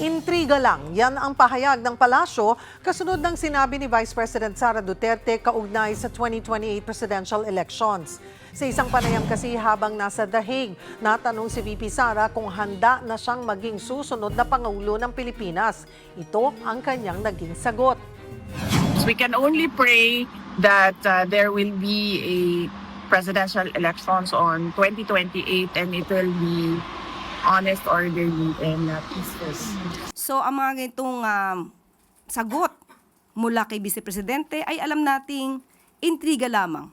Intriga lang, yan ang pahayag ng palasyo kasunod ng sinabi ni Vice President Sara Duterte kaugnay sa 2028 presidential elections. Sa isang panayam kasi habang nasa The Hague, natanong si VP Sara kung handa na siyang maging susunod na Pangulo ng Pilipinas. Ito ang kanyang naging sagot. We can only pray that there will be a presidential elections on 2028 and it will be honest, orderly, and peaceful. So ang mga ganitong sagot mula kay Vice Presidente ay alam nating intriga lamang,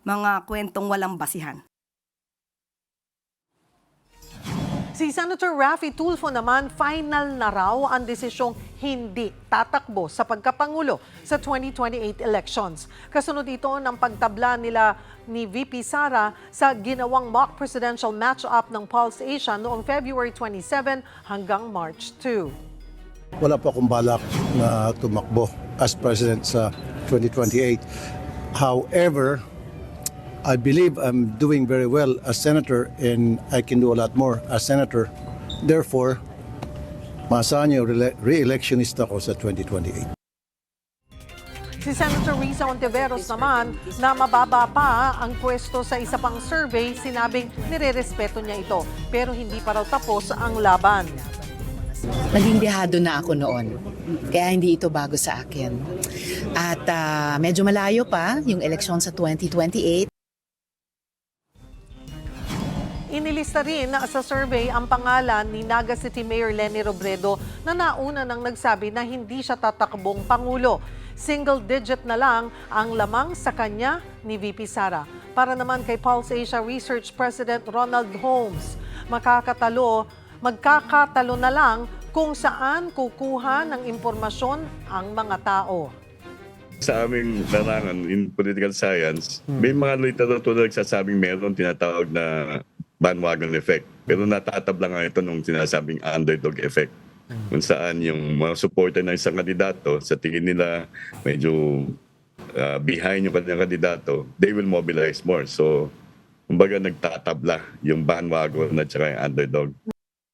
mga kwentong walang basihan. Si Senator Raffy Tulfo naman, final na raw ang desisyong hindi tatakbo sa pagkapangulo sa 2028 elections. Kasunod ito ng pagtabla nila ni VP Sara sa ginawang mock presidential match-up ng Pulse Asia noong February 27 hanggang March 2. Wala pa akong balak na tumakbo as president sa 2028. However, I believe I'm doing very well as senator and I can do a lot more as senator. Therefore, maasahan niyo re-electionista ako sa 2028. Si Senator Risa Ontiveros naman na mababa pa ang pwesto sa isa pang survey, sinabing nirerespeto niya ito pero hindi pa raw tapos ang laban. Naging dehado na ako noon, kaya hindi ito bago sa akin. At medyo malayo pa yung eleksyon sa 2028. Inilista rin sa survey ang pangalan ni Naga City Mayor Leni Robredo na nauna nang nagsabi na hindi siya tatakbong Pangulo. Single digit na lang ang lamang sa kanya ni VP Sara. Para naman kay Pulse Asia Research President Ronald Holmes, magkakatalo na lang kung saan kukuha ng impormasyon ang mga tao. Sa aming larangan in political science, may mga literatura nagsasabing meron tinatawag na bandwagon effect. Pero natatabla nga ito nung sinasabing underdog effect. Kung saan yung mga supporter ng isang kandidato, sa tingin nila medyo behind yung kanilang kandidato, they will mobilize more. So, kumbaga nagtatabla yung bandwagon at saka yung underdog.